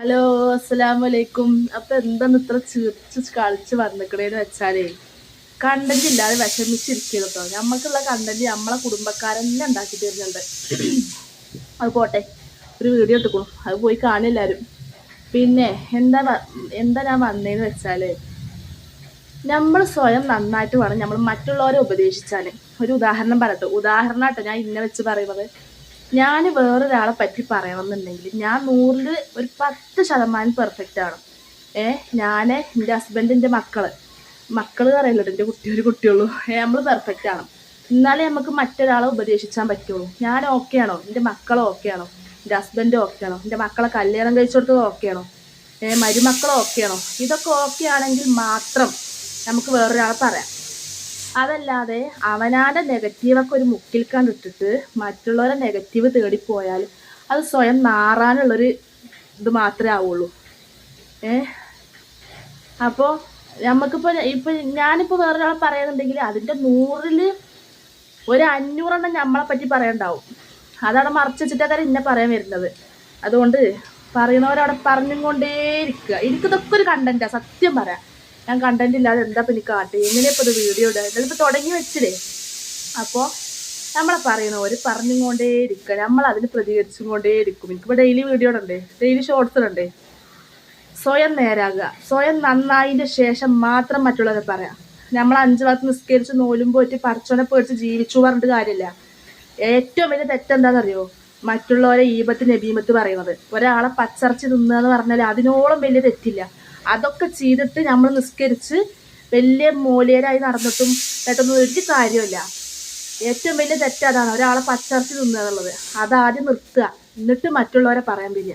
Hello, അസ്സലാമു അലൈക്കും. അപ്പൊ എന്താണ് ഇത്ര ചിരിച്ച് കളിച്ച് വന്നിക്കണേന്ന് വെച്ചാലേ, കണ്ടന്റ് ഇല്ലാതെ വിഷമിച്ചിരിക്കുക കേട്ടോ. നമ്മൾക്കുള്ള കണ്ടന്റ് നമ്മളെ കുടുംബക്കാരെന്നെ ഉണ്ടാക്കി തരുന്നുണ്ട്. അത് പോട്ടെ, ഒരു വീഡിയോ എടുക്കണം, അത് പോയി കാണില്ലാരും. പിന്നെ എന്താ ഞാൻ വന്നേന്ന് വെച്ചാല്, നമ്മൾ സ്വയം നന്നായിട്ട് വേണം നമ്മൾ മറ്റുള്ളവരെ ഉപദേശിച്ചാൽ. ഒരു ഉദാഹരണം പറയട്ടെ, ഉദാഹരണമായിട്ട് ഞാൻ ഇന്നെ വെച്ച് പറയുന്നത്, ഞാൻ വേറൊരാളെ പറ്റി പറയണമെന്നുണ്ടെങ്കിൽ ഞാൻ 100-ൽ ഒരു 10% പെർഫെക്റ്റ് ആണ്. ഞാൻ എൻ്റെ ഹസ്ബൻഡ്, എൻ്റെ മക്കള് പറയല്ലോ, എൻ്റെ ഒരു കുട്ടിയുള്ളൂ. നമ്മൾ പെർഫെക്റ്റ് ആണ്. എന്നാലേ നമുക്ക് മറ്റൊരാളെ ഉപദേശിച്ചാൻ പറ്റുള്ളൂ. ഞാൻ ഓക്കെ ആണോ, എൻ്റെ മക്കളെ ഓക്കെ ആണോ, എൻ്റെ ഹസ്ബൻഡ് ഓക്കെ ആണോ, എൻ്റെ മക്കളെ കല്യാണം കഴിച്ചു കൊടുത്തത് ഓക്കെ ആണോ, മരുമക്കളെ ഓക്കെ ആണോ, ഇതൊക്കെ ഓക്കെ ആണെങ്കിൽ മാത്രം നമുക്ക് വേറൊരാളെ പറയാം. അതല്ലാതെ അവനാൻ്റെ നെഗറ്റീവൊക്കെ ഒരു മുക്കിൽ കണ്ടിട്ടിട്ട് മറ്റുള്ളവരെ നെഗറ്റീവ് തേടിപ്പോയാൽ അത് സ്വയം നാറാനുള്ളൊരു ഇത് മാത്രമേ ആവുള്ളൂ. അപ്പോൾ ഇപ്പം ഞാനിപ്പോൾ വേറൊരാളെ പറയുന്നുണ്ടെങ്കിൽ അതിൻ്റെ 100-ൽ ഒരു 500 നമ്മളെ പറ്റി പറയണ്ടാവും. അതവിടെ മറച്ചു വെച്ചിട്ടാണ് ഇന്നെ പറയാൻ വരുന്നത്. അതുകൊണ്ട് പറയുന്നവരവിടെ പറഞ്ഞും കൊണ്ടേയിരിക്കുക. എനിക്കിതൊക്കെ ഒരു കണ്ടന്റാണ്, സത്യം പറയാം. ഞാൻ കണ്ടന്റ് ഇല്ലാതെ എന്താ ഇപ്പം എനിക്ക് കാട്ടി, എങ്ങനെയപ്പോൾ ഇത് വീഡിയോ ഇടുക, ഇതിപ്പോൾ തുടങ്ങി വെച്ചില്ലേ. അപ്പോൾ നമ്മളെ പറയുന്നവർ പറഞ്ഞും കൊണ്ടേയിരിക്കുക, നമ്മൾ അതിന് പ്രതികരിച്ചും കൊണ്ടേയിരിക്കും. എനിക്കിപ്പോൾ ഡെയിലി വീഡിയോ ഇടണ്ടേ, ഡെയിലി ഷോർട്സ് ഇടണ്ടേ. സ്വയം നേരാകുക, സ്വയം നന്നായതിൻ്റെ ശേഷം മാത്രം മറ്റുള്ളവരെ പറയാം. നമ്മൾ 5 വക്ത് നിസ്കരിച്ച് നോലും പോയിട്ട് പടച്ചോനെ പേടിച്ച് ജീവിച്ചു പറഞ്ഞിട്ട് കാര്യമില്ല. ഏറ്റവും വലിയ തെറ്റെന്താണെന്നറിയോ, മറ്റുള്ളവരെ ഈബത്ത് നബീമത്ത് പറയുന്നത്. ഒരാളെ പച്ചറച്ച് തിന്നുക എന്ന് പറഞ്ഞാൽ അതിനോളം വലിയ തെറ്റില്ല. അതൊക്കെ ചെയ്തിട്ട് നമ്മൾ നിസ്കരിച്ച് വലിയ മൂല്യരായി നടന്നിട്ടും പെട്ടെന്ന് ഒരു കാര്യമില്ല. ഏറ്റവും വലിയ തെറ്റ് അതാണ്, ഒരാളെ പച്ചറച്ച് തിന്നുക എന്നുള്ളത്. അതാദ്യം നിർത്തുക, എന്നിട്ട് മറ്റുള്ളവരെ പറയാൻ വരിക.